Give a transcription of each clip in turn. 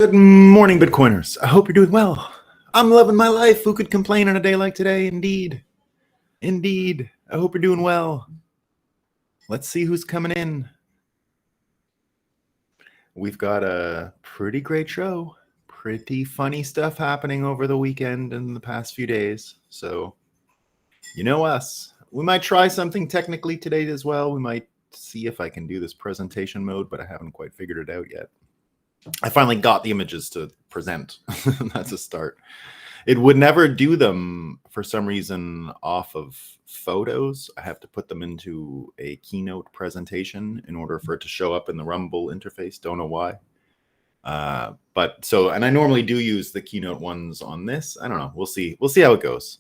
Good morning, Bitcoiners. I hope you're doing well. I'm loving my life. Who could complain on a day like today? Indeed. I hope you're doing well. Let's see who's coming in. We've got a pretty great show. Pretty funny stuff happening over the weekend and the past few days. So, you know us. We might try something technically today as well. We might see if I can do this presentation mode, but I haven't quite figured it out yet. I finally got the images to present. That's a start. It would never do them for some reason off of photos. I have to put them into a Keynote presentation in order for it to show up in the Rumble interface. Don't know why. And I normally do use the Keynote ones on this. I don't know. We'll see. We'll see how it goes.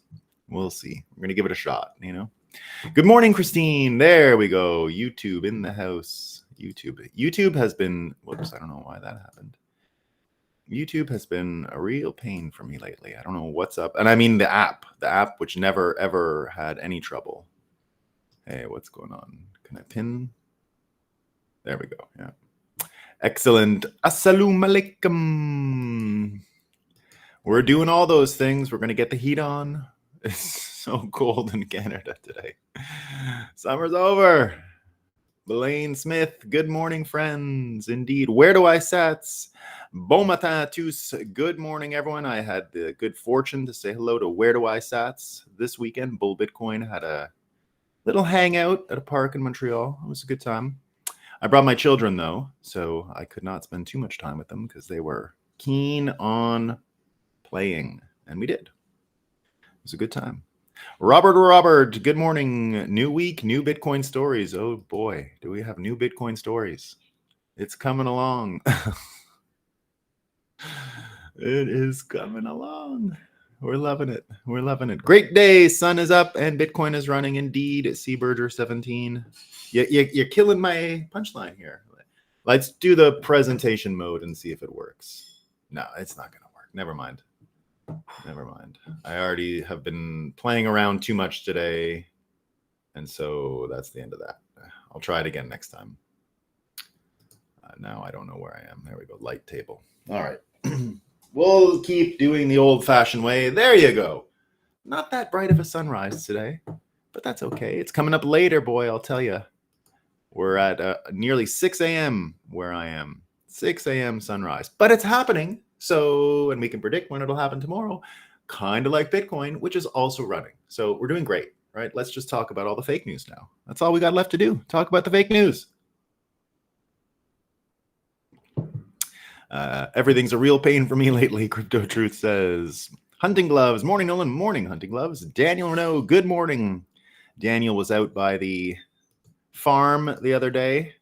We'll see. We're going to give it a shot, you know. Good morning, Christine. There we go. YouTube in the house. YouTube has been, whoops, I don't know why that happened. YouTube has been a real pain for me lately. I don't know what's up. And I mean the app which never ever had any trouble. Hey, what's going on? Can I pin? There we go. Yeah. Excellent. Assalamu alaikum. We're doing all those things. We're going to get the heat on. It's so cold in Canada today. Summer's over. Blaine Smith, good morning, friends. Indeed. Where do I sats? Bon matin à tous. Good morning, everyone. I had the good fortune to say hello to Where Do I Sats this weekend. Bull Bitcoin had a little hangout at a park in Montreal. It was a good time. I brought my children, though, so I could not spend too much time with them because they were keen on playing, and we did. It was a good time. Robert, good morning. New week, new Bitcoin stories. Oh boy, do we have new Bitcoin stories. It's coming along. It is coming along. We're loving it. Great day. Sun is up and Bitcoin is running indeed. Seaburger 17. You're killing my punchline here. Let's do the presentation mode and see if it works. No, it's not going to work. Never mind. I already have been playing around too much today. And so that's the end of that. I'll try it again next time. Now I don't know where I am. There we go. Light table. All right. We'll keep doing the old-fashioned way. There you go. Not that bright of a sunrise today, but that's okay. It's coming up later, boy, I'll tell you. We're at nearly 6 a.m. where I am. 6 a.m. sunrise. But it's happening. So, and we can predict when it'll happen tomorrow, kind of like Bitcoin, which is also running. So we're doing great, right? Let's just talk about all the fake news now. That's all we got left to do. Talk about the fake news. Everything's a real pain for me lately, Crypto Truth says. Hunting Gloves. Morning, Nolan. Morning, Hunting Gloves. Daniel Renault. Good morning. Daniel was out by the farm the other day,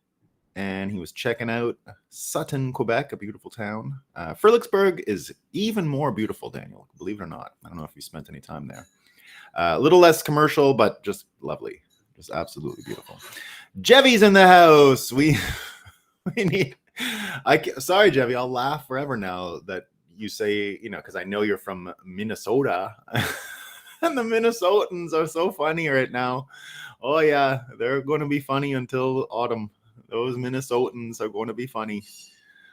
and he was checking out Sutton, Quebec, a beautiful town. Fredericksburg is even more beautiful, Daniel, believe it or not. I don't know if you spent any time there. A little less commercial, but just lovely. Just absolutely beautiful. Jevy's in the house. We need... Sorry, Jevy, I'll laugh forever now that you say, because I know you're from Minnesota. And the Minnesotans are so funny right now. Oh, yeah, they're going to be funny until autumn. Those Minnesotans are going to be funny.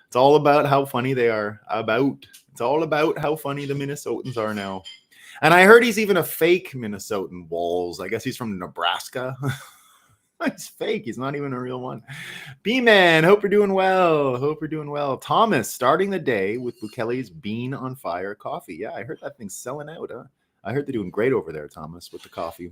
It's all about how funny they are. It's all about how funny the Minnesotans are now. And I heard he's even a fake Minnesotan, Walls. I guess he's from Nebraska. He's fake. He's not even a real one. B-Man, hope you're doing well. Thomas, starting the day with Bukele's Bean on Fire coffee. Yeah, I heard that thing's selling out. Huh? I heard they're doing great over there, Thomas, with the coffee.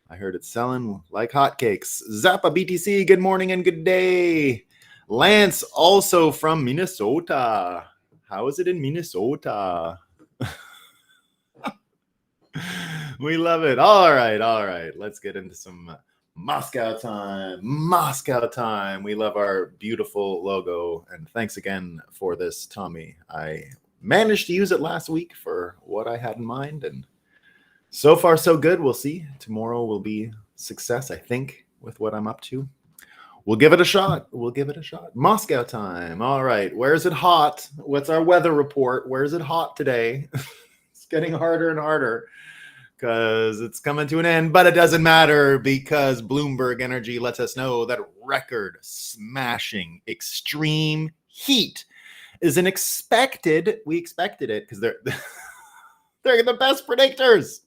I heard it's selling like hotcakes. Zappa BTC, good morning and good day. Lance, also from Minnesota. How is it in Minnesota? We love it. All right. Let's get into some Moscow time. We love our beautiful logo. And thanks again for this, Tommy. I managed to use it last week for what I had in mind. And so far, so good. We'll see. Tomorrow will be success, I think, with what I'm up to. We'll give it a shot. Moscow time. All right. Where is it hot? What's our weather report? Where is it hot today? It's getting harder and harder because it's coming to an end, but it doesn't matter because Bloomberg Energy lets us know that record smashing extreme heat is an expected, we expected it because they're they're the best predictors.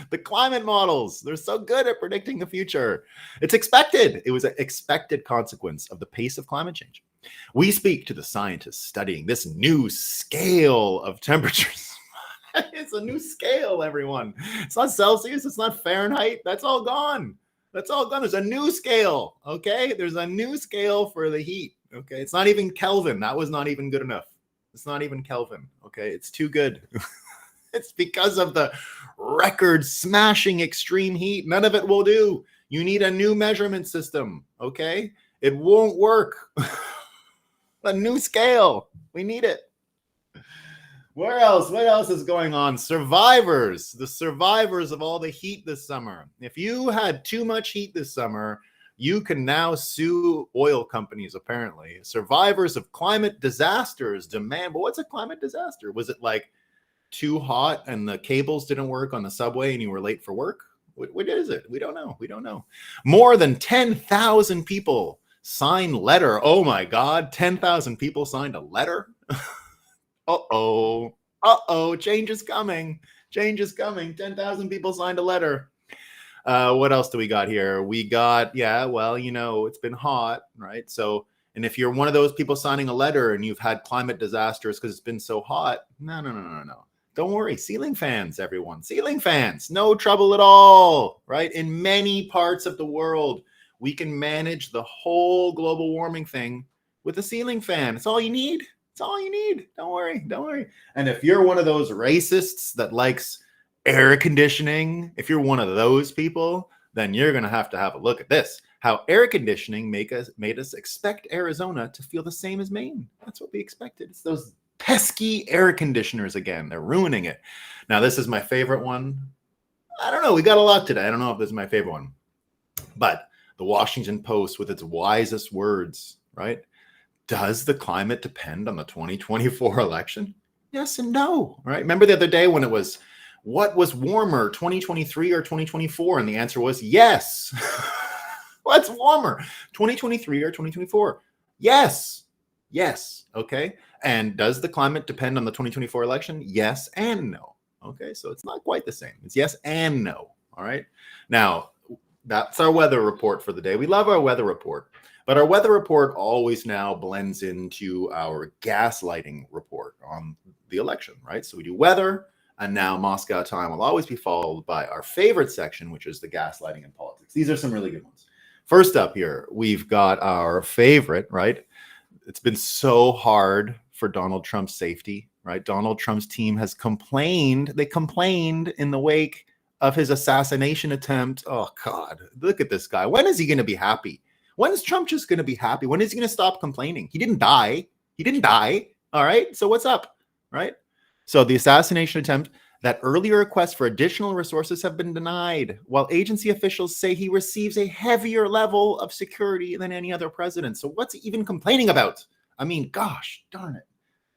The climate models, they're so good at predicting the future. It's expected. It was an expected consequence of the pace of climate change. We speak to the scientists studying this new scale of temperatures. It's a new scale, everyone. It's not Celsius, it's not Fahrenheit. That's all gone. That's all gone. There's a new scale, okay? There's a new scale for the heat, okay? It's not even Kelvin. That was not even good enough. It's not even Kelvin, okay? It's too good. It's because of the record smashing extreme heat. None of it will do. You need a new measurement system, okay? It won't work. A new scale. We need it. Where else? What else is going on? Survivors. The survivors of all the heat this summer. If you had too much heat this summer, you can now sue oil companies, apparently. Survivors of climate disasters demand. But what's a climate disaster? Was it like too hot and the cables didn't work on the subway and you were late for work? What is it? We don't know. We don't know. More than 10,000 people signed letter. Oh my God. 10,000 people signed a letter. Uh-oh. Uh-oh. Change is coming. Change is coming. 10,000 people signed a letter. What else do we got here? We got, yeah, well, you know, it's been hot, right? So, and if you're one of those people signing a letter and you've had climate disasters because it's been so hot, no. Don't worry. Ceiling fans, everyone. Ceiling fans. No trouble at all, right? In many parts of the world, we can manage the whole global warming thing with a ceiling fan. It's all you need. It's all you need. Don't worry. Don't worry. And if you're one of those racists that likes air conditioning, if you're one of those people, then you're going to have a look at this. How air conditioning made us expect Arizona to feel the same as Maine. That's what we expected. It's those pesky air conditioners again. They're ruining it. Now, this is my favorite one. I don't know. We got a lot today. I don't know if this is my favorite one. But the Washington Post with its wisest words, right? Does the climate depend on the 2024 election? Yes and no, right? Remember the other day when it was, what was warmer, 2023 or 2024? And the answer was yes. What's warmer, 2023 or 2024? Yes. Yes. Okay. And does the climate depend on the 2024 election? Yes and no. Okay. So it's not quite the same. It's yes and no. All right. Now, that's our weather report for the day. We love our weather report, but our weather report always now blends into our gaslighting report on the election, right? So we do weather, and now Moscow time will always be followed by our favorite section, which is the gaslighting in politics. These are some really good ones. First up here, we've got our favorite, right? It's been so hard for Donald Trump's safety, right? Donald Trump's team has complained. They complained in the wake of his assassination attempt. Oh, God, look at this guy. When is he going to be happy? When is Trump just going to be happy? When is he going to stop complaining? He didn't die. He didn't die. All right. So what's up? Right. So the assassination attempt, that earlier requests for additional resources have been denied, while agency officials say he receives a heavier level of security than any other president. So what's he even complaining about? I mean, gosh, darn it.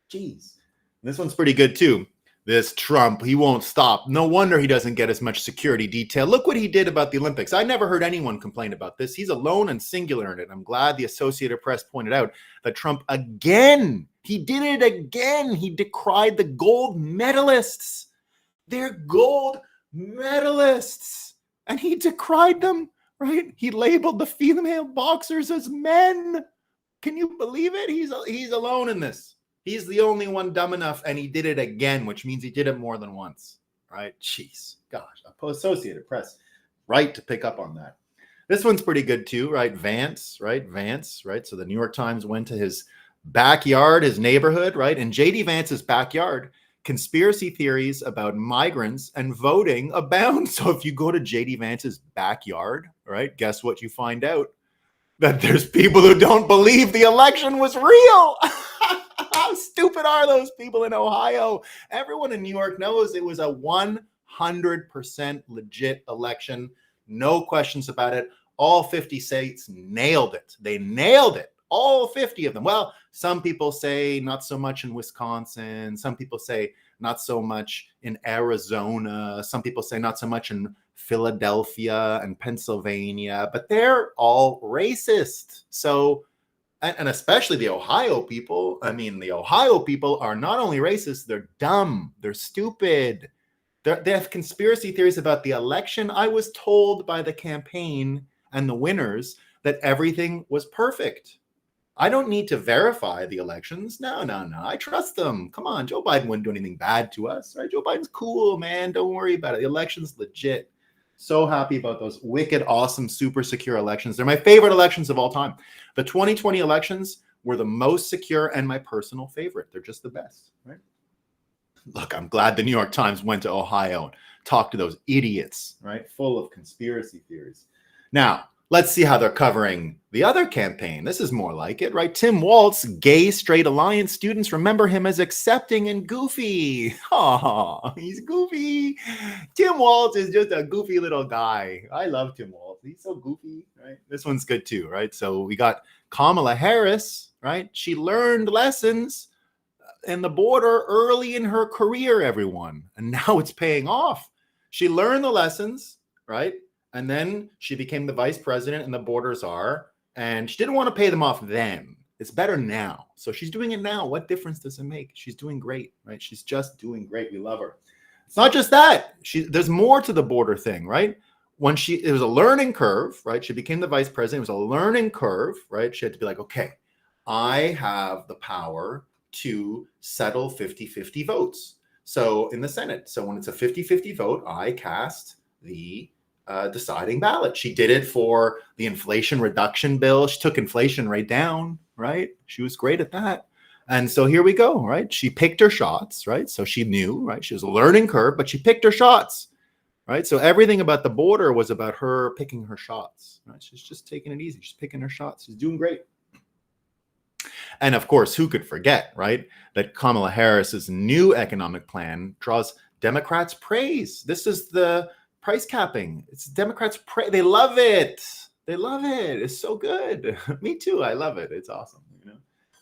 Jeez. This one's pretty good, too. This Trump, he won't stop. No wonder he doesn't get as much security detail. Look what he did about the Olympics. I never heard anyone complain about this. He's alone and singular in it. I'm glad the Associated Press pointed out that Trump again, he did it again. He decried the gold medalists. They're gold medalists. And he decried them, right? He labeled the female boxers as men. Can you believe it? He's alone in this. He's the only one dumb enough, and he did it again, which means he did it more than once, right? Jeez, gosh, Associated Press, right to pick up on that. This one's pretty good too, right? Vance, right? So the New York Times went to his backyard, his neighborhood, right? In J.D. Vance's backyard, conspiracy theories about migrants and voting abound. So if you go to J.D. Vance's backyard, right, guess what you find out? That there's people who don't believe the election was real. How stupid are those people in Ohio? Everyone in New York knows it was a 100% legit election. No questions about it. All 50 states nailed it. They nailed it. All 50 of them. Well, some people say not so much in Wisconsin. Some people say not so much in Arizona. Some people say not so much in Philadelphia and Pennsylvania. But they're all racist. So and especially the Ohio people. I mean, the Ohio people are not only racist, they're dumb, they're stupid. They have conspiracy theories about the election. I was told by the campaign and the winners that everything was perfect. I don't need to verify the elections. No. I trust them. Come on, Joe Biden wouldn't do anything bad to us, right? Joe Biden's cool, man. Don't worry about it. The election's legit. So happy about those wicked, awesome, super secure elections. They're my favorite elections of all time. The 2020 elections were the most secure and my personal favorite. They're just the best, right? Look, I'm glad the New York Times went to Ohio and talked to those idiots, right? Full of conspiracy theories. Now, let's see how they're covering the other campaign. This is more like it, right? Tim Walz, gay straight alliance students remember him as accepting and goofy. Oh, he's goofy. Tim Walz is just a goofy little guy. I love Tim Walz. He's so goofy, right? This one's good too, right? So we got Kamala Harris, right? She learned lessons in the border early in her career, everyone. And now it's paying off. She learned the lessons, right? And then she became the vice president and the border czar. And she didn't want to pay them off then. It's better now. So she's doing it now. What difference does it make? She's doing great, right? She's just doing great. We love her. It's not just that. There's more to the border thing, right? It was a learning curve, right? She became the vice president. It was a learning curve, right? She had to be like, okay, I have the power to settle 50-50 votes. So in the Senate, so when it's a 50-50 vote, I cast the deciding ballot. She did it for the inflation reduction bill. She took inflation right down, right? She was great at that. And so here we go, right? She picked her shots, right? So she knew, right? She was a learning curve, but she picked her shots, right? So everything about the border was about her picking her shots, right? She's just taking it easy. She's picking her shots. She's doing great. And of course, who could forget, right, that Kamala Harris's new economic plan draws Democrats' praise. This is the price capping. It's Democrats' praise. They love it. They love it. It's so good. Me too. I love it. It's awesome. You know,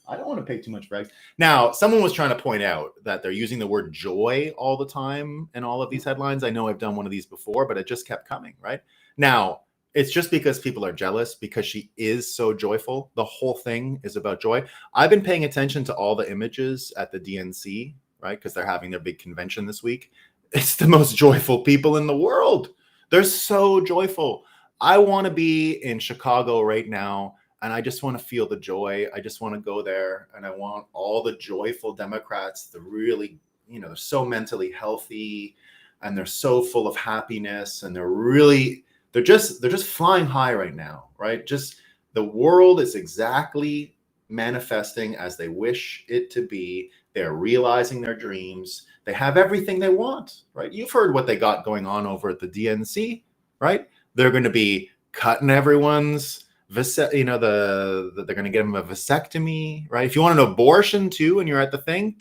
I don't want to pay too much price. Now, someone was trying to point out that they're using the word joy all the time in all of these headlines. I know I've done one of these before, but it just kept coming, right? Now, it's just because people are jealous because she is so joyful. The whole thing is about joy. I've been paying attention to all the images at the DNC, right? Because they're having their big convention this week. It's the most joyful people in the world. They're so joyful. I want to be in Chicago right now, and I just want to feel the joy. I just want to go there, and I want all the joyful Democrats, the really, they're so mentally healthy, and they're so full of happiness, and they're just flying high right now, right? Just the world is exactly manifesting as they wish it to be. They're realizing their dreams. They have everything they want, right? You've heard what they got going on over at the DNC, right? They're going to be cutting everyone's, they're going to give them a vasectomy, right? If you want an abortion too, and you're at the thing,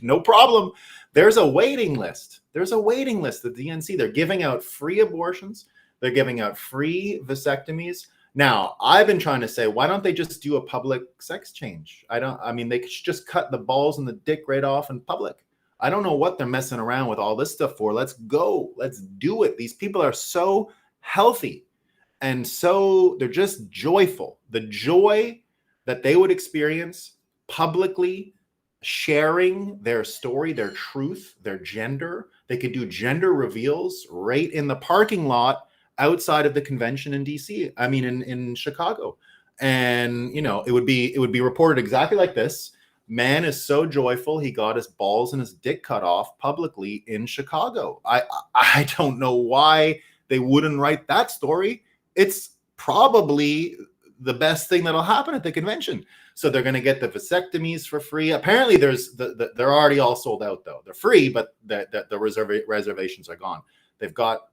no problem. There's a waiting list. There's a waiting list at the DNC. They're giving out free abortions. They're giving out free vasectomies. Now, I've been trying to say, why don't they just do a public sex change? They should just cut the balls and the dick right off in public. I don't know what they're messing around with all this stuff for. Let's go. Let's do it. These people are so healthy. And so they're just joyful. The joy that they would experience publicly sharing their story, their truth, their gender. They could do gender reveals right in the parking lot outside of the convention in DC. In Chicago. And, it would be reported exactly like this. Man is so joyful, he got his balls and his dick cut off publicly in Chicago. I don't know why they wouldn't write that story. It's probably the best thing that'll happen at the convention. So they're going to get the vasectomies for free. Apparently they're already all sold out though. They're free, but the reservations are gone. They've got,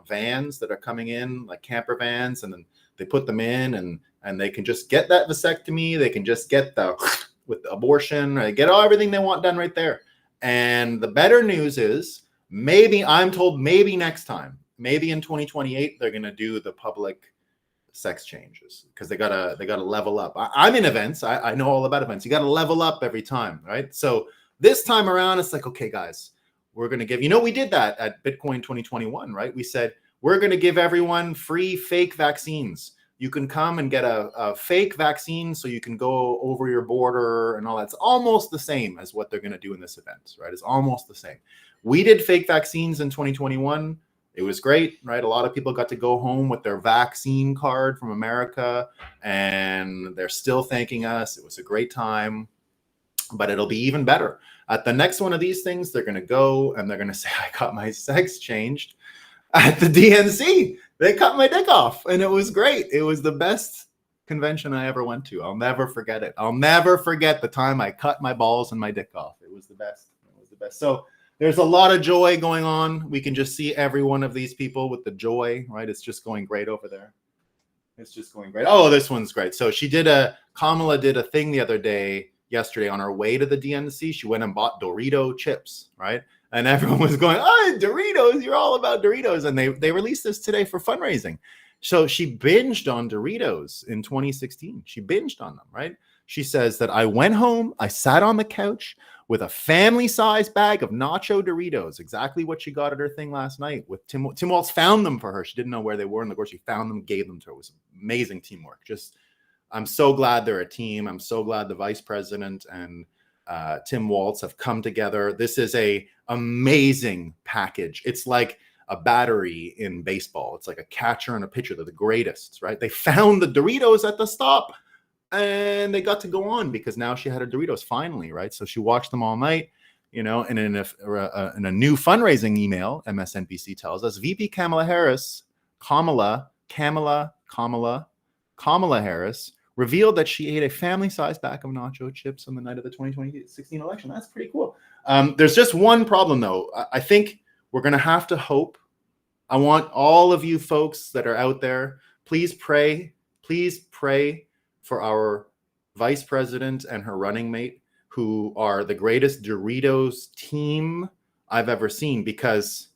vans that are coming in, like camper vans, and then they put them in and they can just get that vasectomy. They can just get with the abortion, or get everything they want done right there. And the better news is I'm told maybe next time, maybe in 2028, they're going to do the public sex changes because they gotta level up. I'm in events. I know all about events. You got to level up every time, right? So this time around, it's like, okay, guys, we're going to give, we did that at Bitcoin 2021, right? We said, we're going to give everyone free fake vaccines. You can come and get a fake vaccine so you can go over your border and all that. It's almost the same as what they're going to do in this event, right? It's almost the same. We did fake vaccines in 2021. It was great, right? A lot of people got to go home with their vaccine card from America, and they're still thanking us. It was a great time, but it'll be even better. At the next one of these things, they're going to go and they're going to say, I got my sex changed at the DNC. They cut my dick off, and it was great. It was the best convention I ever went to. I'll never forget it. I'll never forget the time I cut my balls and my dick off. It was the best. It was the best. So there's a lot of joy going on. We can just see every one of these people with the joy, right? It's just going great over there. It's just going great. Oh, this one's great. So Kamala did a thing the other day, yesterday, on her way to the DNC. She went and bought Dorito chips, right? And everyone was going, oh, Doritos, you're all about Doritos. And they released this today for fundraising. So she binged on Doritos in 2016. She binged on them, right? She says that I went home, I sat on the couch with a family-sized bag of nacho Doritos, exactly what she got at her thing last night. With Tim Walz found them for her. She didn't know where they were, and of course she found them, gave them to her. It was amazing teamwork. I'm so glad they're a team. I'm so glad the vice president and Tim Walz have come together. This is a amazing package. It's like a battery in baseball. It's like a catcher and a pitcher. They're the greatest, right? They found the Doritos at the stop, and they got to go on because now she had her Doritos finally, right? So she watched them all night, and in a new fundraising email, MSNBC tells us, VP Kamala Harris revealed that she ate a family-sized bag of nacho chips on the night of the 2016 election. That's pretty cool. There's just one problem, though. I think we're going to have to hope. I want all of you folks that are out there, please pray for our vice president and her running mate, who are the greatest Doritos team I've ever seen, because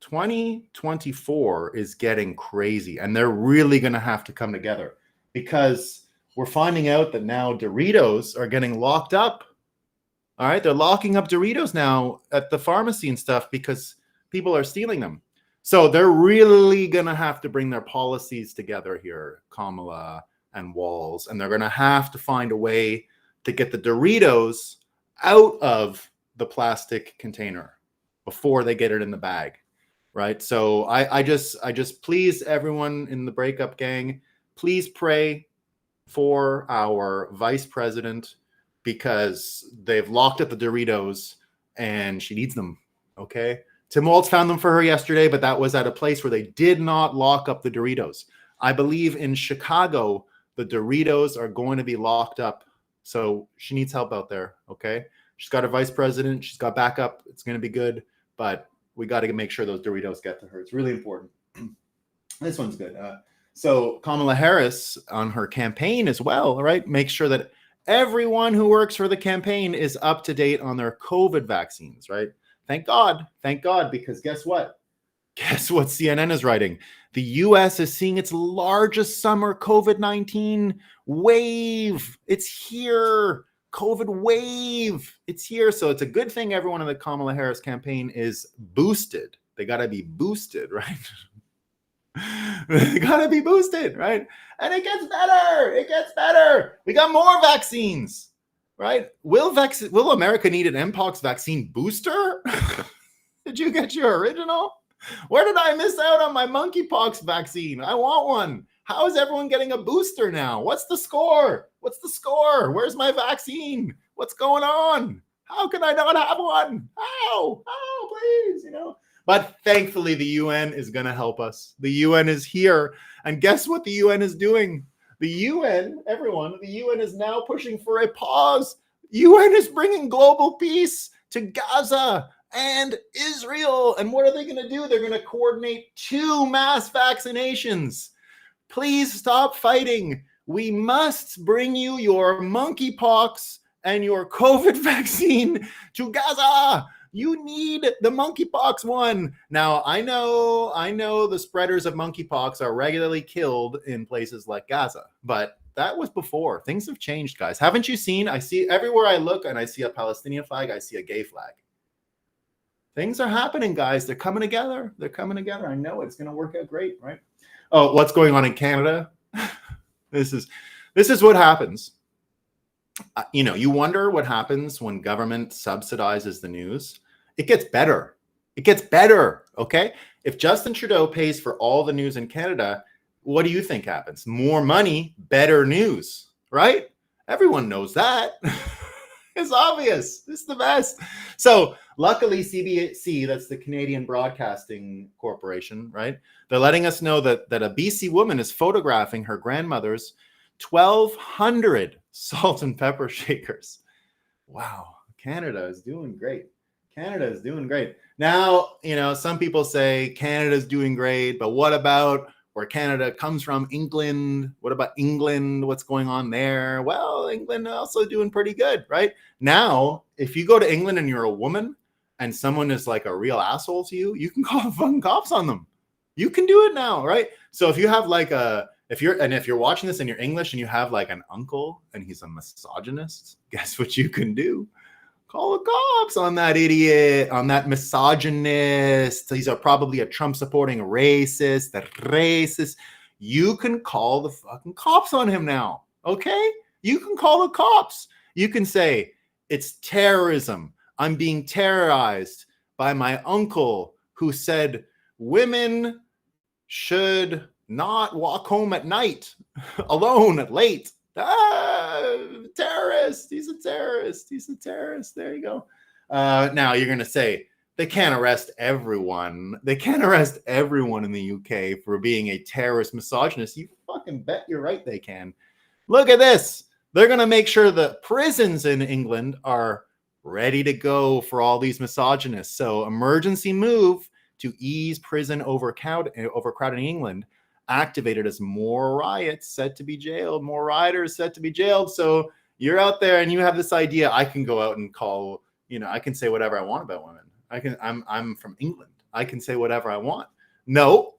2024 is getting crazy, and they're really going to have to come together, because we're finding out that now Doritos are getting locked up. All right, they're locking up Doritos now at the pharmacy and stuff because people are stealing them. So they're really going to have to bring their policies together here, Kamala and Walz, and they're going to have to find a way to get the Doritos out of the plastic container before they get it in the bag, right? So I just please everyone in the breakup gang, please pray for our vice president, because they've locked up the Doritos and she needs them, okay? Tim Walz found them for her yesterday, but that was at a place where they did not lock up the Doritos. I believe in Chicago, the Doritos are going to be locked up. So she needs help out there, okay? She's got a vice president. She's got backup. It's going to be good, but we got to make sure those Doritos get to her. It's really important. This one's good. So Kamala Harris on her campaign as well, right? Make sure that everyone who works for the campaign is up to date on their COVID vaccines, right? Thank God, because guess what? Guess what CNN is writing? The U.S. is seeing its largest summer COVID-19 wave. It's here. COVID wave. It's here. So it's a good thing everyone in the Kamala Harris campaign is boosted. They got to be boosted, right? They got to be boosted, right? And it gets better. It gets better. We got more vaccines, right? Will America need an Mpox vaccine booster? Did you get your original? Where did I miss out on my monkeypox vaccine? I want one. How is everyone getting a booster now? What's the score? Where's my vaccine? What's going on? How can I not have one? How? Please, But thankfully, the UN is going to help us. The UN is here. And guess what the UN is doing? The UN is now pushing for a pause. UN is bringing global peace to Gaza and Israel. And what are they going to do? They're going to coordinate 2 mass vaccinations. Please stop fighting. We must bring you your monkeypox and your COVID vaccine to Gaza. You need the monkeypox one. Now, I know the spreaders of monkeypox are regularly killed in places like Gaza, but that was before. Things have changed, guys. Haven't you seen? I see everywhere I look and I see a Palestinian flag, I see a gay flag. Things are happening, guys. They're coming together. I know it's going to work out great, right? Oh, what's going on in Canada? This is what happens. You wonder what happens when government subsidizes the news. It gets better. It gets better. Okay. If Justin Trudeau pays for all the news in Canada, what do you think happens? More money, better news, right? Everyone knows that. It's obvious. It's the best. So luckily, CBC, that's the Canadian Broadcasting Corporation, right? They're letting us know that a BC woman is photographing her grandmother's 1,200 salt and pepper shakers. Wow. Canada is doing great. Canada is doing great. Now, some people say Canada's doing great, but what about where Canada comes from, England? What about England? What's going on there? Well, England also doing pretty good, right? Now, if you go to England and you're a woman and someone is like a real asshole to you, you can call the fucking cops on them. You can do it now, right? So if you have like if you're watching this and you're English and you have like an uncle and he's a misogynist, guess what you can do? Call the cops on that idiot, on that misogynist. He's probably a Trump supporting racist, that racist. You can call the fucking cops on him now. Okay? You can call the cops. You can say, it's terrorism. I'm being terrorized by my uncle who said women should not walk home at night alone at late. Terrorist. He's a terrorist. He's a terrorist. There you go. Now you're going to say they can't arrest everyone. They can't arrest everyone in the UK for being a terrorist misogynist. You fucking bet you're right they can. Look at this. They're going to make sure the prisons in England are ready to go for all these misogynists. So emergency move to ease prison overcrowding in England activated as more riots set to be jailed, more rioters set to be jailed. So you're out there and you have this idea, I can go out and call, I can say whatever I want about women. I'm from England. I can say whatever I want. No,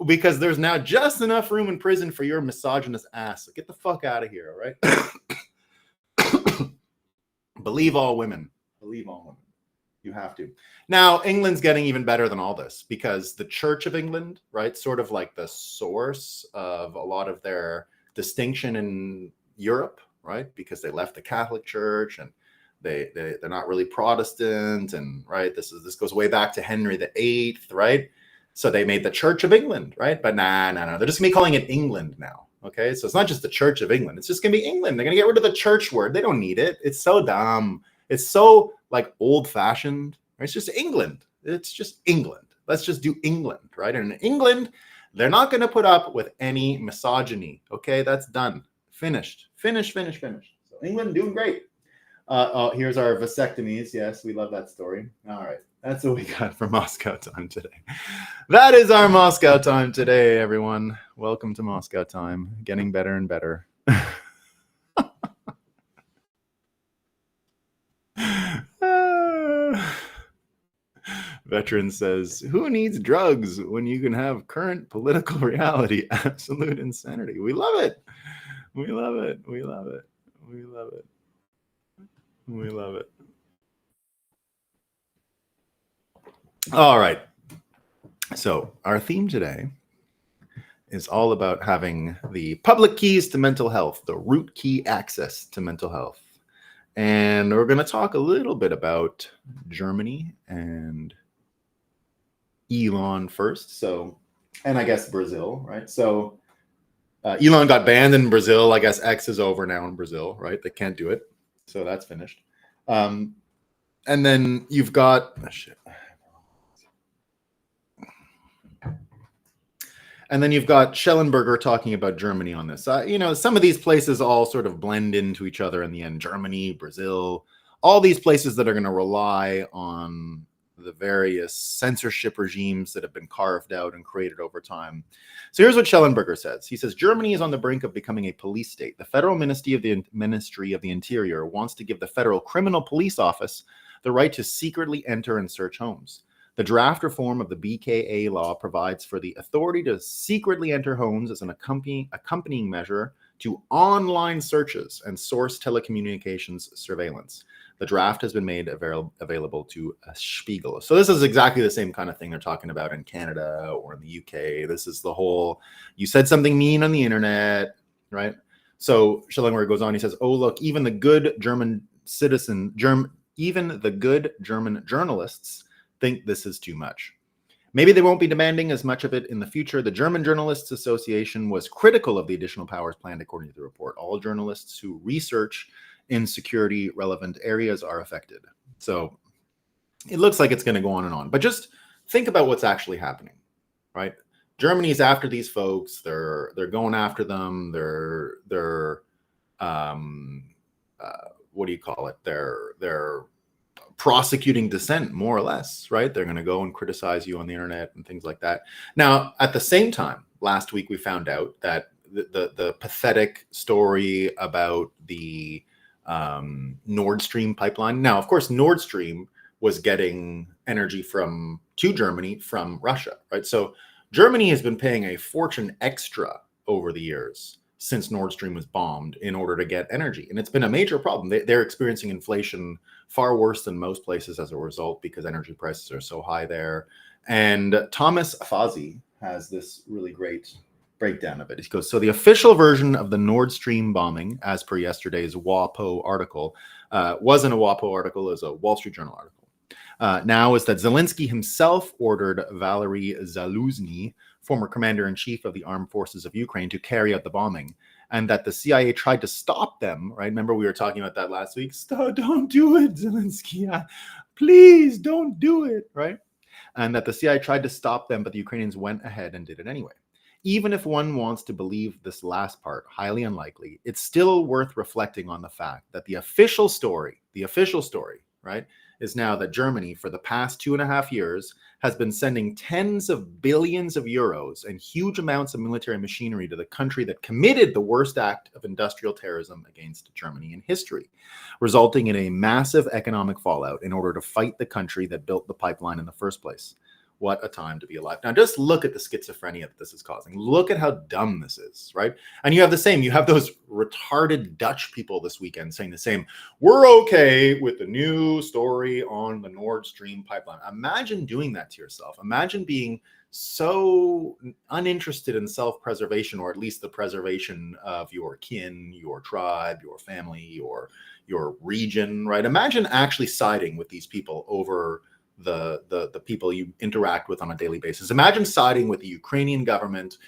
because there's now just enough room in prison for your misogynist ass. So get the fuck out of here, all right? Believe all women. Believe all women. You have to. Now, England's getting even better than all this because the Church of England, right, sort of like the source of a lot of their distinction in Europe, right, because they left the Catholic Church and they're not really Protestant, and right, this goes way back to Henry VIII, right? So they made the Church of England, right? But no, they're just gonna be calling it England now. Okay, so it's not just the Church of England; it's just gonna be England. They're gonna get rid of the church word. They don't need it. It's so dumb. It's so like old-fashioned. Right? It's just England. It's just England. Let's just do England, right? And in England, they're not going to put up with any misogyny. Okay, that's done. Finished. So England doing great. Here's our vasectomies. Yes, we love that story. All right, that's what we got for Moscow time today. That is our Moscow time today, everyone. Welcome to Moscow time. Getting better and better. Veteran says, who needs drugs when you can have current political reality? Absolute insanity. We love it. We love it. We love it. We love it. We love it. All right. So our theme today is all about having the public keys to mental health, the root key access to mental health. And we're going to talk a little bit about Germany and Elon first. So, and I guess Brazil, right? So Elon got banned in Brazil. I guess X is over now in Brazil, right? They can't do it. So that's finished. And then you've got, And then you've got Schellenberger talking about Germany on this. Some of these places all sort of blend into each other in the end. Germany, Brazil, all these places that are going to rely on the various censorship regimes that have been carved out and created over time. So here's what Schellenberger says. He says, Germany is on the brink of becoming a police state. The Federal Ministry of the Interior wants to give the Federal Criminal Police Office the right to secretly enter and search homes. The draft reform of the BKA law provides for the authority to secretly enter homes as an accompanying measure to online searches and source telecommunications surveillance. The draft has been made available to Spiegel. So this is exactly the same kind of thing they're talking about in Canada or in the UK. This is the whole, you said something mean on the internet, right? So Schillinger goes on, he says, oh, look, even the good German journalists think this is too much. Maybe they won't be demanding as much of it in the future. The German Journalists Association was critical of the additional powers planned, according to the report. All journalists who research in security relevant areas are affected. So it looks like it's going to go on and on. But just think about what's actually happening, right? Germany's after these folks. They're going after them. They're what do you call it? They're prosecuting dissent, more or less, right? They're going to go and criticize you on the internet and things like that. Now, at the same time, last week we found out that the pathetic story about the Nord Stream pipeline. Now, of course, Nord Stream was getting energy to Germany from Russia, right? So Germany has been paying a fortune extra over the years since Nord Stream was bombed in order to get energy. And it's been a major problem. They're experiencing inflation far worse than most places as a result because energy prices are so high there. And Thomas Afazi has this really great breakdown of it. He goes, so the official version of the Nord Stream bombing, as per yesterday's WAPO article, wasn't a WAPO article, it was a Wall Street Journal article. Now is that Zelensky himself ordered Valery Zaluzny, former commander-in-chief of the armed forces of Ukraine, to carry out the bombing, and that the CIA tried to stop them, right? Remember we were talking about that last week? Don't do it, Zelensky. Please don't do it, right? And that the CIA tried to stop them, but the Ukrainians went ahead and did it anyway. Even if one wants to believe this last part, highly unlikely, it's still worth reflecting on the fact that the official story, right, is now that Germany, for the past 2.5 years, has been sending tens of billions of euros and huge amounts of military machinery to the country that committed the worst act of industrial terrorism against Germany in history, resulting in a massive economic fallout in order to fight the country that built the pipeline in the first place. What a time to be alive. Now, just look at the schizophrenia that this is causing. Look at how dumb this is, right? And you have those retarded Dutch people this weekend saying the same, we're okay with the new story on the Nord Stream pipeline. Imagine doing that to yourself. Imagine being so uninterested in self-preservation, or at least the preservation of your kin, your tribe, your family, your region, right? Imagine actually siding with these people over the people you interact with on a daily basis. Imagine siding with the Ukrainian government,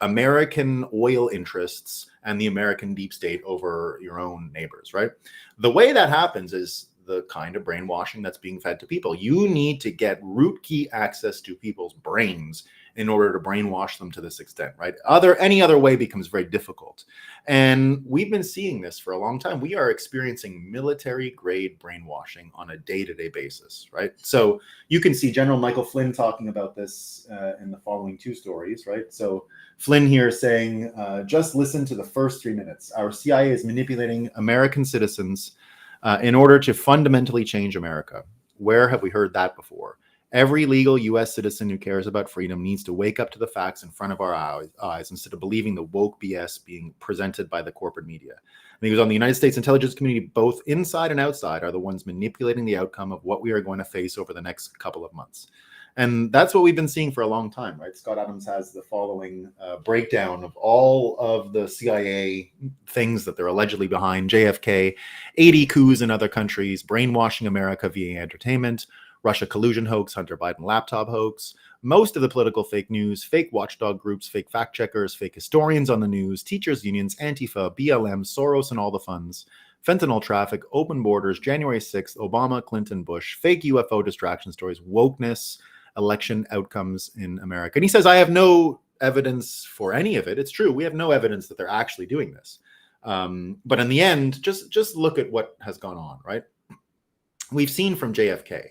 American oil interests, and the American deep state over your own neighbors, right? The way that happens is the kind of brainwashing that's being fed to people. You need to get root key access to people's brains in order to brainwash them to this extent, right? Any other way becomes very difficult. And we've been seeing this for a long time. We are experiencing military grade brainwashing on a day-to-day basis, right? So you can see General Michael Flynn talking about this in the following 2 stories, right? So Flynn here saying, just listen to the first 3 minutes. Our CIA is manipulating American citizens in order to fundamentally change America. Where have we heard that before? Every legal U.S. citizen who cares about freedom needs to wake up to the facts in front of our eyes instead of believing the woke BS being presented by the corporate media. And he goes on, the United States intelligence community, both inside and outside, are the ones manipulating the outcome of what we are going to face over the next couple of months. And that's what we've been seeing for a long time, right? Scott Adams has the following breakdown of all of the CIA things that they're allegedly behind: JFK, 80 coups in other countries, brainwashing America via entertainment, Russia collusion hoax, Hunter Biden laptop hoax, most of the political fake news, fake watchdog groups, fake fact checkers, fake historians on the news, teachers unions, Antifa, BLM, Soros and all the funds, fentanyl traffic, open borders, January 6th, Obama, Clinton, Bush, fake UFO distraction stories, wokeness, election outcomes in America. And he says, I have no evidence for any of it. It's true. We have no evidence that they're actually doing this. But in the end, just look at what has gone on, right? We've seen from JFK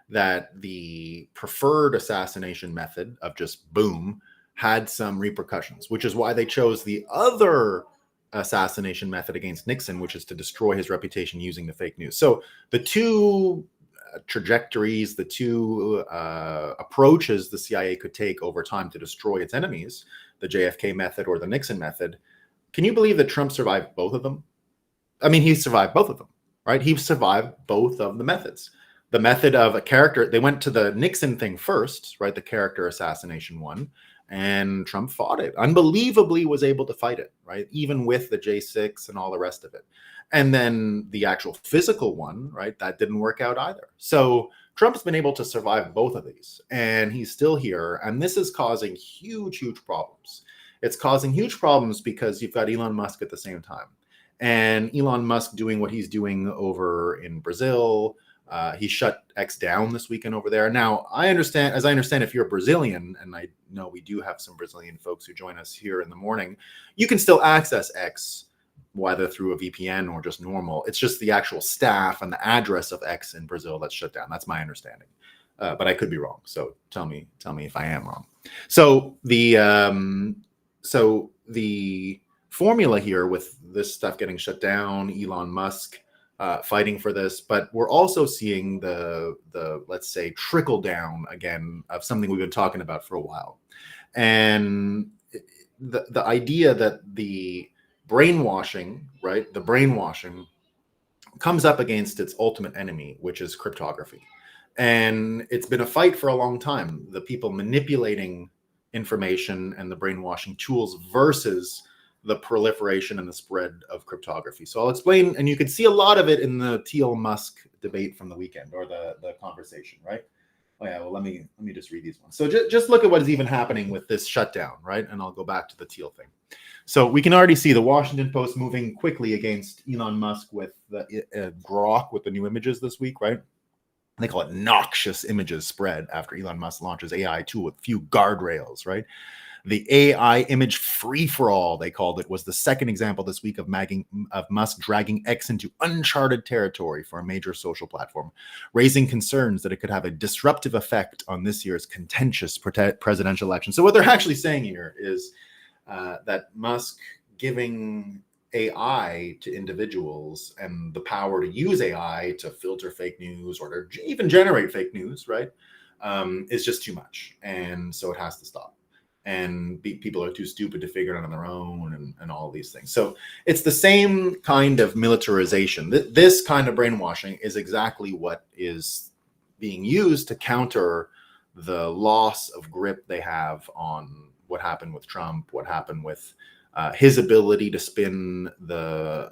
that the preferred assassination method of just boom had some repercussions, which is why they chose the other assassination method against Nixon, which is to destroy his reputation using the fake news. So the 2 trajectories, the 2 approaches the CIA could take over time to destroy its enemies, the JFK method or the Nixon method. Can you believe that Trump survived both of them? I mean, he survived both of them. right? He survived both of the methods. The method of a character, they went to the Nixon thing first, right? The character assassination one, and Trump fought it. Unbelievably was able to fight it, right? Even with the J6 and all the rest of it. And then the actual physical one, right? That didn't work out either. So Trump's been able to survive both of these, and he's still here. And this is causing huge, huge problems. It's causing huge problems because you've got Elon Musk at the same time. And Elon Musk doing what he's doing over in Brazil. He shut X down this weekend over there. Now, I understand, if you're Brazilian, and I know we do have some Brazilian folks who join us here in the morning, you can still access X, whether through a VPN or just normal. It's just the actual staff and the address of X in Brazil that's shut down. That's my understanding. But I could be wrong. So tell me if I am wrong. So the formula here with this stuff getting shut down, Elon Musk fighting for this, but we're also seeing the let's say trickle down again of something we've been talking about for a while, and the idea that the brainwashing, right? The brainwashing comes up against its ultimate enemy, which is cryptography. And it's been a fight for a long time. The people manipulating information and the brainwashing tools versus the proliferation and the spread of cryptography. So I'll explain, and you can see a lot of it in the Thiel Musk debate from the weekend, or the conversation, right? Oh yeah, well, let me just read these ones. So just look at what is even happening with this shutdown, right? And I'll go back to the Thiel thing. So we can already see the Washington Post moving quickly against Elon Musk with the Grok with the new images this week, right? They call it noxious images spread after Elon Musk launches AI tool with few guardrails, right? The AI image free-for-all, they called it, was the second example this week of Musk dragging X into uncharted territory for a major social platform, raising concerns that it could have a disruptive effect on this year's contentious presidential election. So what they're actually saying here is that Musk giving AI to individuals and the power to use AI to filter fake news or to even generate fake news, right, is just too much. And so it has to stop. And people are too stupid to figure it out on their own, and all these things. So it's the same kind of militarization. This kind of brainwashing is exactly what is being used to counter the loss of grip they have on what happened with Trump, what happened with his ability to spin the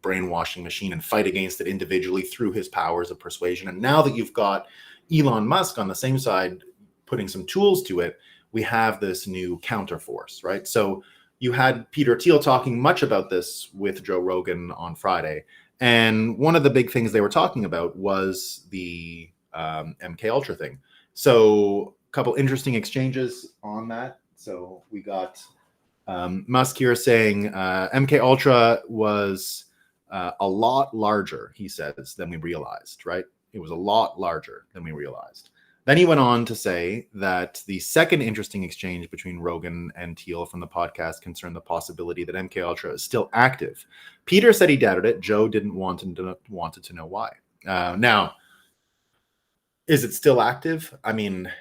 brainwashing machine and fight against it individually through his powers of persuasion. And now that you've got Elon Musk on the same side putting some tools to it, we have this new counterforce, right? So you had Peter Thiel talking much about this with Joe Rogan on Friday. And one of the big things they were talking about was the MK Ultra thing. So a couple interesting exchanges on that. So we got Musk here saying MK Ultra was a lot larger, he says, than we realized, right? It was a lot larger than we realized. Then he went on to say that the second interesting exchange between Rogan and Thiel from the podcast concerned the possibility that MK Ultra is still active. Peter said he doubted it. Joe didn't wanted to know why. Now, is it still active? I mean,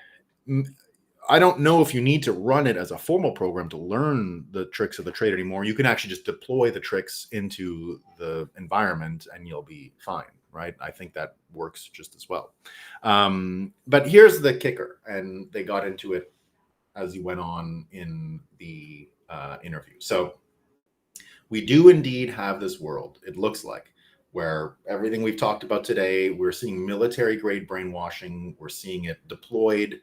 I don't know if you need to run it as a formal program to learn the tricks of the trade anymore. You can actually just deploy the tricks into the environment and you'll be fine, right? I think that works just as well. But here's the kicker, and they got into it as he went on in the interview. So we do indeed have this world, it looks like, where everything we've talked about today, we're seeing military-grade brainwashing. We're seeing it deployed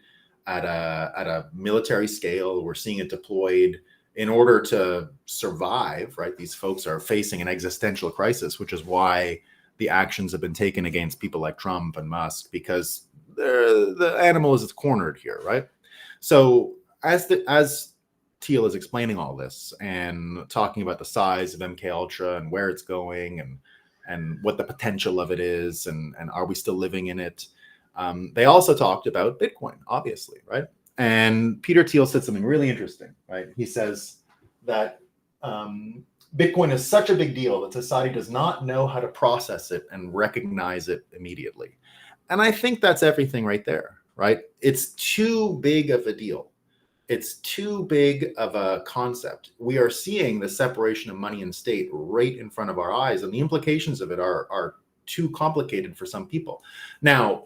at a military scale. We're seeing it deployed in order to survive, right? These folks are facing an existential crisis, which is why the actions have been taken against people like Trump and Musk, because the animal is cornered here, right? So as Thiel is explaining all this and talking about the size of MK Ultra and where it's going and what the potential of it is, and are we still living in it? They also talked about Bitcoin, obviously, right? And Peter Thiel said something really interesting, right? He says that Bitcoin is such a big deal that society does not know how to process it and recognize it immediately. And I think that's everything right there, right? It's too big of a deal. It's too big of a concept. We are seeing the separation of money and state right in front of our eyes, and the implications of it are too complicated for some people. Now,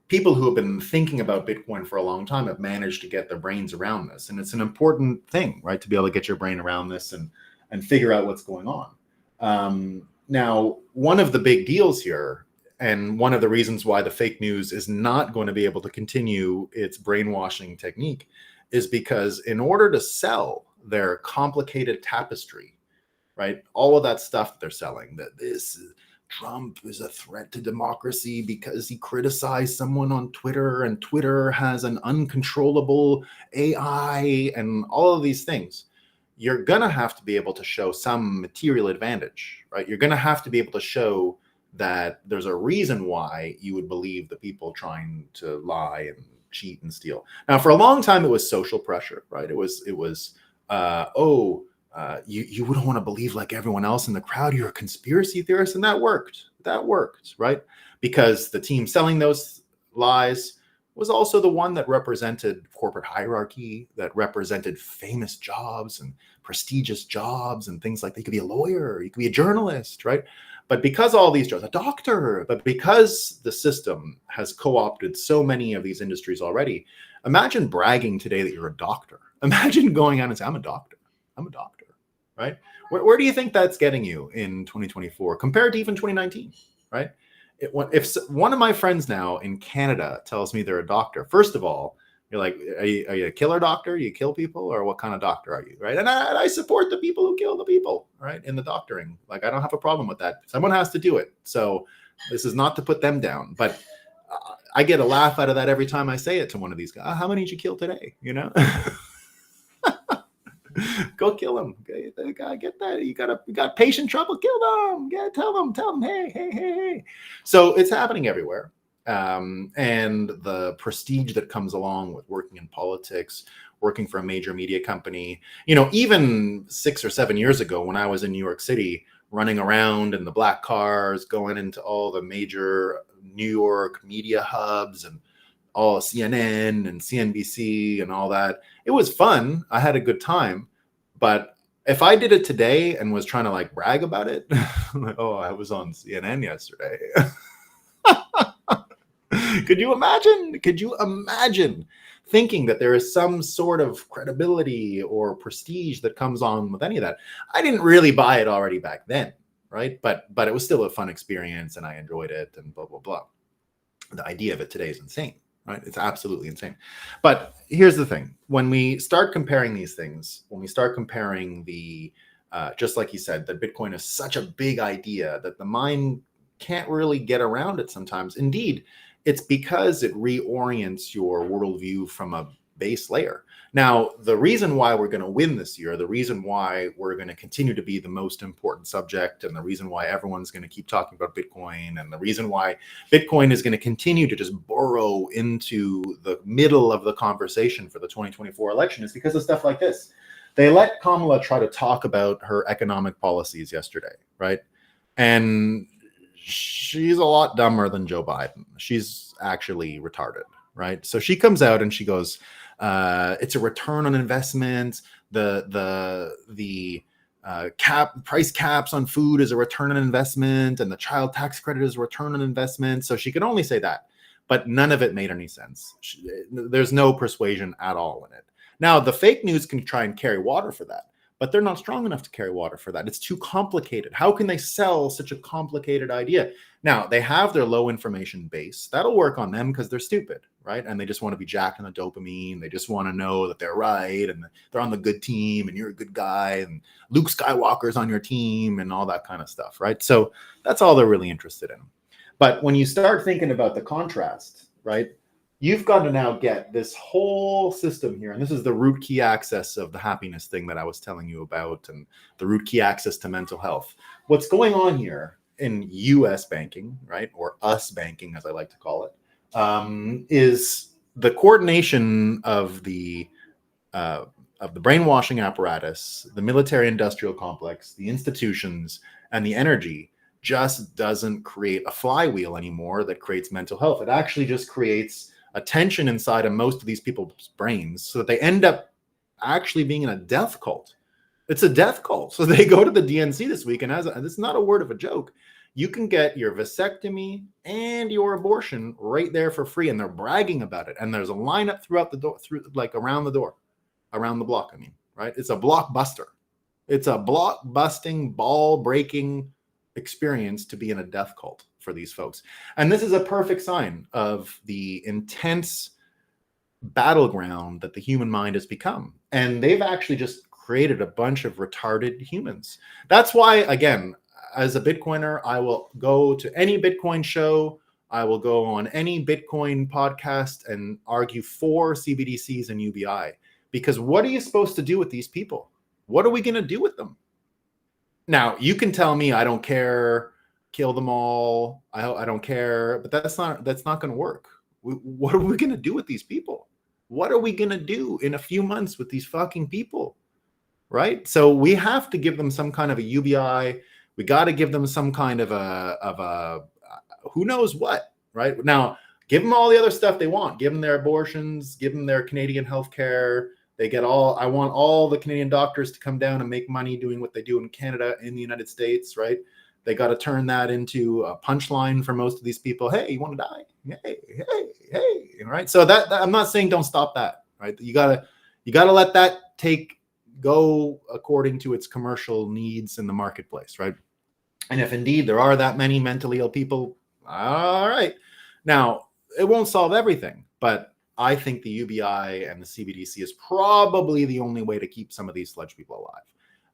people who have been thinking about Bitcoin for a long time have managed to get their brains around this. And it's an important thing, right? To be able to get your brain around this and figure out what's going on. Now, one of the big deals here, and one of the reasons why the fake news is not going to be able to continue its brainwashing technique, is because in order to sell their complicated tapestry, right, all of that stuff that they're selling, that this Trump is a threat to democracy because he criticized someone on Twitter, and Twitter has an uncontrollable AI, and all of these things, you're going to have to be able to show some material advantage, right? You're going to have to be able to show that there's a reason why you would believe the people trying to lie and cheat and steal. Now, for a long time, it was social pressure, right? It was you wouldn't want to believe like everyone else in the crowd. You're a conspiracy theorist. And that worked, right? Because the team selling those lies was also the one that represented corporate hierarchy, that represented famous jobs and prestigious jobs and things like that. You could be a lawyer, you could be a journalist, right? But because all these jobs, a doctor, but because the system has co-opted so many of these industries already, imagine bragging today that you're a doctor. Imagine going out and saying, I'm a doctor, right? Where do you think that's getting you in 2024 compared to even 2019, right? If one of my friends now in Canada tells me they're a doctor, first of all, you're like, are you a killer doctor? You kill people, or what kind of doctor are you, right? And I support the people who kill the people, right? In the doctoring, like I don't have a problem with that. Someone has to do it. So this is not to put them down, but I get a laugh out of that every time I say it to one of these guys. How many did you kill today? You know. Go kill them. Okay, get that. You got patient trouble. Kill them. Yeah, tell them. Hey. So it's happening everywhere. And the prestige that comes along with working in politics, working for a major media company. You know, even 6 or 7 years ago, when I was in New York City, running around in the black cars, going into all the major New York media hubs and all CNN and CNBC and all that. It was fun. I had a good time. But if I did it today and was trying to like brag about it, like, oh, I was on CNN yesterday. Could you imagine thinking that there is some sort of credibility or prestige that comes on with any of that? I didn't really buy it already back then, right? But it was still a fun experience and I enjoyed it and blah, blah, blah. The idea of it today is insane. Right? It's absolutely insane. But here's the thing. When we start comparing these things, when we start comparing the, just like you said, that Bitcoin is such a big idea that the mind can't really get around it sometimes. Indeed, it's because it reorients your worldview from a base layer. Now, the reason why we're going to win this year, the reason why we're going to continue to be the most important subject, and the reason why everyone's going to keep talking about Bitcoin, and the reason why Bitcoin is going to continue to just burrow into the middle of the conversation for the 2024 election is because of stuff like this. They let Kamala try to talk about her economic policies yesterday, right? And she's a lot dumber than Joe Biden. She's actually retarded, right? So she comes out and she goes, it's a return on investment. The price caps on food is a return on investment, and the child tax credit is a return on investment. So she could only say that, but none of it made any sense. There's no persuasion at all in it. Now, the fake news can try and carry water for that, but they're not strong enough to carry water for that. It's too complicated. How can they sell such a complicated idea? Now, they have their low information base. That'll work on them because they're stupid, right? And they just want to be jacked on the dopamine. They just want to know that they're right and they're on the good team and you're a good guy and Luke Skywalker's on your team and all that kind of stuff, right? So that's all they're really interested in. But when you start thinking about the contrast, right, you've got to now get this whole system here. And this is the root key access of the happiness thing that I was telling you about, and the root key access to mental health. What's going on here in US banking, right, or us banking, as I like to call it, is the coordination of the brainwashing apparatus, the military-industrial complex, the institutions, and the energy just doesn't create a flywheel anymore that creates mental health. It actually just creates a tension inside of most of these people's brains so that they end up actually being in a death cult. It's a death cult. So they go to the DNC this week, and this is not a word of a joke. You can get your vasectomy and your abortion right there for free, and they're bragging about it. And there's a lineup throughout the door, through like around the door, around the block. I mean, right? It's a blockbuster. It's a block-busting, ball-breaking experience to be in a death cult for these folks. And this is a perfect sign of the intense battleground that the human mind has become. And they've actually just created a bunch of retarded humans. That's why, again, as a Bitcoiner, I will go to any Bitcoin show. I will go on any Bitcoin podcast and argue for CBDCs and UBI. Because what are you supposed to do with these people? What are we going to do with them? Now, you can tell me I don't care, kill them all. I don't care, but that's not going to work. What are we going to do with these people? What are we going to do in a few months with these fucking people? Right? So we have to give them some kind of a UBI. We got to give them some kind of a who knows what, right? Now, give them all the other stuff they want. Give them their abortions, give them their Canadian healthcare. They get I want all the Canadian doctors to come down and make money doing what they do in Canada, in the United States, right? They got to turn that into a punchline for most of these people. Hey, you want to die? Hey, right? So that I'm not saying don't stop that, right? You gotta let that go according to its commercial needs in the marketplace, right? And if indeed there are that many mentally ill people, all right. Now, it won't solve everything, but I think the UBI and the CBDC is probably the only way to keep some of these sludge people alive.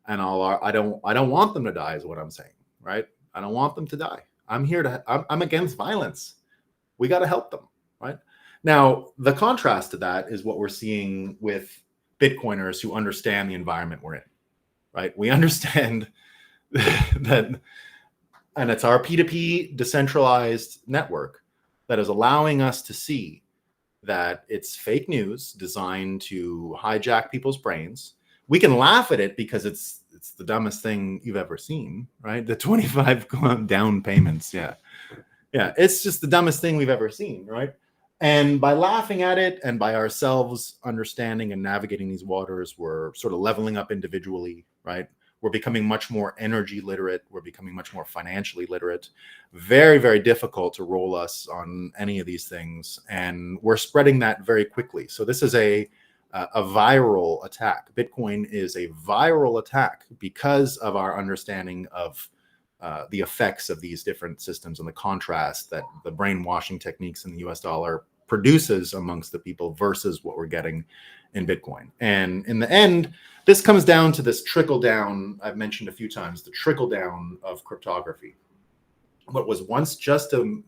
And I don't want them to die, is what I'm saying, right? I don't want them to die. I'm against violence. We got to help them, right? Now, the contrast to that is what we're seeing with Bitcoiners who understand the environment we're in, right? We understand that, and it's our P2P decentralized network that is allowing us to see that it's fake news designed to hijack people's brains. We can laugh at it because it's the dumbest thing you've ever seen, right? The 25 down payments. Yeah. It's just the dumbest thing we've ever seen, right? And by laughing at it and by ourselves understanding and navigating these waters, we're sort of leveling up individually, right? We're becoming much more energy literate. We're becoming much more financially literate. Very, very difficult to roll us on any of these things. And we're spreading that very quickly. So this is a viral attack. Bitcoin is a viral attack because of our understanding of the effects of these different systems and the contrast that the brainwashing techniques in the US dollar produces amongst the people versus what we're getting in Bitcoin. And in the end, this comes down to this trickle down, I've mentioned a few times, the trickle down of cryptography. What was once just a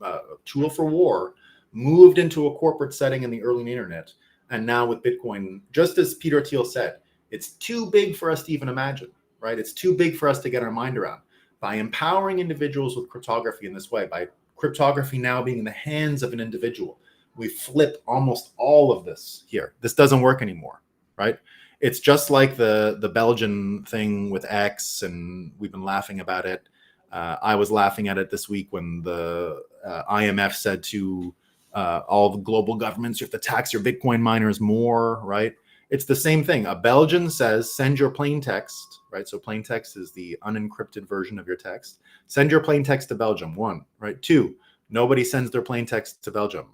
tool for war moved into a corporate setting in the early internet. And now with Bitcoin, just as Peter Thiel said, it's too big for us to even imagine, right? It's too big for us to get our mind around. By empowering individuals with cryptography in this way, by cryptography now being in the hands of an individual, we flip almost all of this here. This doesn't work anymore, right? It's just like the Belgian thing with X, and we've been laughing about it. I was laughing at it this week when the IMF said to all the global governments, you have to tax your Bitcoin miners more, right? It's the same thing. A Belgian says, send your plain text, right? So plain text is the unencrypted version of your text. Send your plain text to Belgium, 1, right? 2, nobody sends their plain text to Belgium.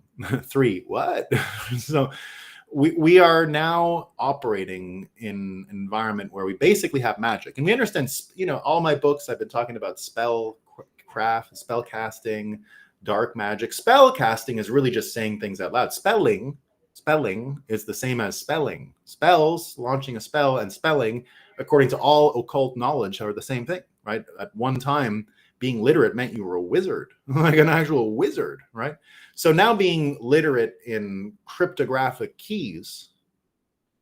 3, what? So we are now operating in an environment where we basically have magic. And we understand, all my books, I've been talking about spell craft, spell casting, dark magic. Spell casting is really just saying things out loud. Spelling is the same as spelling. Spells, launching a spell, and spelling, according to all occult knowledge, are the same thing, right? At one time, being literate meant you were a wizard, like an actual wizard, right? So now being literate in cryptographic keys,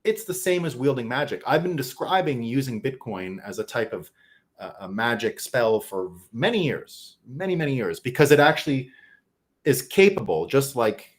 it's the same as wielding magic. I've been describing using Bitcoin as a type of a magic spell for many years, many years, because it actually is capable, just like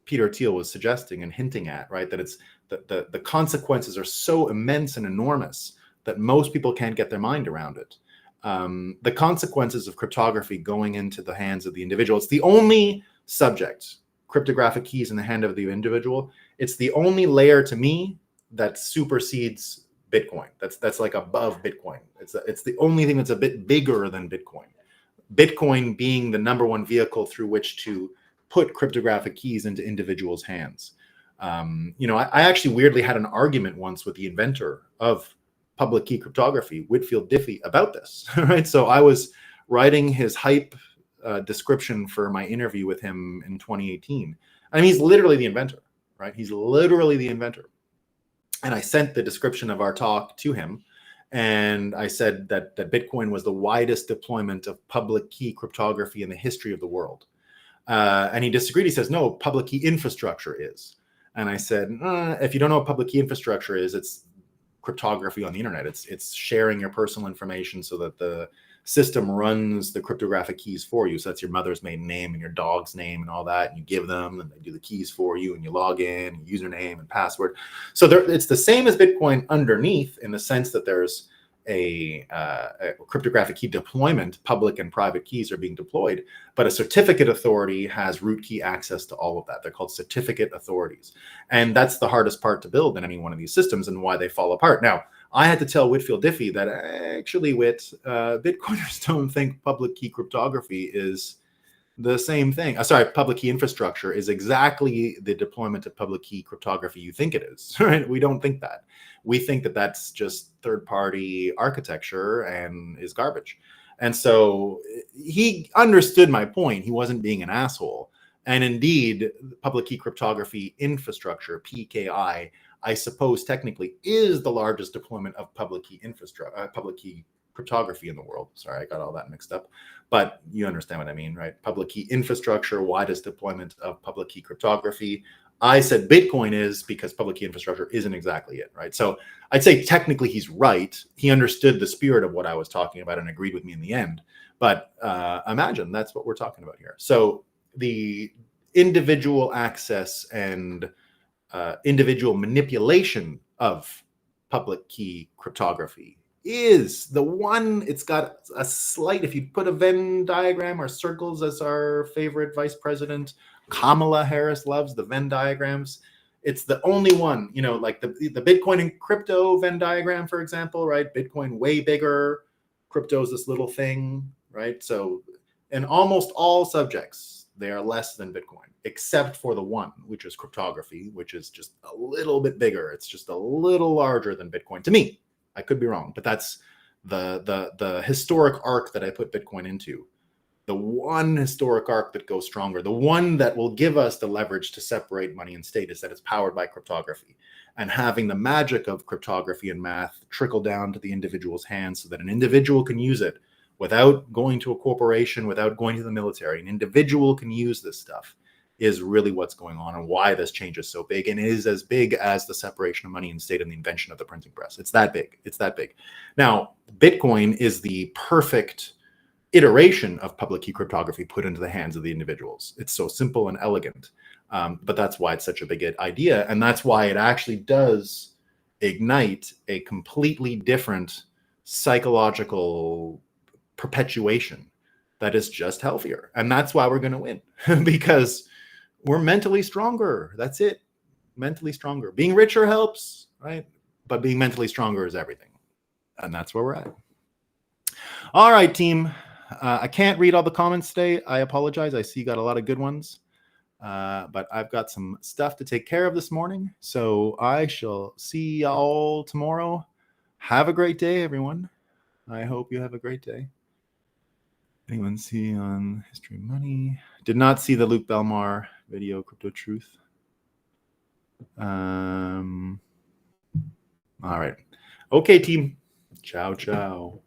Peter Thiel was suggesting and hinting at, right? That it's the consequences are so immense and enormous that most people can't get their mind around it. The consequences of cryptography going into the hands of the individual. It's the only subject, cryptographic keys in the hand of the individual. It's the only layer to me that supersedes Bitcoin. That's like above Bitcoin. It's the only thing that's a bit bigger than Bitcoin. Bitcoin being the number one vehicle through which to put cryptographic keys into individuals' hands. I actually weirdly had an argument once with the inventor of public key cryptography, Whitfield Diffie, about this. Right, so I was writing his hype description for my interview with him in 2018. I mean, he's literally the inventor, right? He's literally the inventor. And I sent the description of our talk to him. And I said that Bitcoin was the widest deployment of public key cryptography in the history of the world. And he disagreed. He says, no, public key infrastructure is. And I said, if you don't know what public key infrastructure is, it's cryptography on the internet. It's sharing your personal information so that the system runs the cryptographic keys for you. So that's your mother's maiden name and your dog's name and all that. And you give them and they do the keys for you and you log in, username and password. So it's the same as Bitcoin underneath, in the sense that there's a cryptographic key deployment. Public and private keys are being deployed, but a certificate authority has root key access to all of that. They're called certificate authorities. And that's the hardest part to build in any one of these systems and why they fall apart. Now, I had to tell Whitfield Diffie that actually, Bitcoiners don't think public key cryptography is the same thing. Public key infrastructure is exactly the deployment of public key cryptography you think it is, right? We don't think that. We think that that's just third-party architecture and is garbage. And so he understood my point. He wasn't being an asshole. And indeed, public key cryptography infrastructure, PKI, I suppose technically is the largest deployment of public key infrastructure, public key cryptography in the world. Sorry, I got all that mixed up, but you understand what I mean, right? Public key infrastructure, widest deployment of public key cryptography. I said Bitcoin is, because public key infrastructure isn't exactly it, right? So I'd say technically he's right. He understood the spirit of what I was talking about and agreed with me in the end. But imagine that's what we're talking about here. So the individual access and individual manipulation of public key cryptography is the one. It's got a slight, if you put a Venn diagram or circles, as our favorite vice president Kamala Harris loves the Venn diagrams, it's the only one, like the Bitcoin and crypto Venn diagram, for example, right? Bitcoin way bigger, crypto's this little thing, right? So in almost all subjects, they are less than Bitcoin, except for the one, which is cryptography, which is just a little bit bigger. It's just a little larger than Bitcoin to me. I could be wrong, but that's the historic arc that I put Bitcoin into. The one historic arc that goes stronger, the one that will give us the leverage to separate money and state, is that it's powered by cryptography, and having the magic of cryptography and math trickle down to the individual's hands so that an individual can use it without going to a corporation, without going to the military. An individual can use this stuff, is really what's going on, and why this change is so big, and is as big as the separation of money and state and the invention of the printing press. It's that big. It's that big. Now, Bitcoin is the perfect iteration of public key cryptography put into the hands of the individuals. It's so simple and elegant, but that's why it's such a big idea, and that's why it actually does ignite a completely different psychological perpetuation that is just healthier. And that's why we're going to win, because we're mentally stronger. That's it. Mentally stronger. Being richer helps, right? But being mentally stronger is everything. And that's where we're at. All right, team. I can't read all the comments today. I apologize. I see you got a lot of good ones. But I've got some stuff to take care of this morning. So I shall see y'all tomorrow. Have a great day, everyone. I hope you have a great day. Anyone see on History of Money? Did not see the Luke Belmar video, Crypto Truth. All right. Okay, team. Ciao, ciao.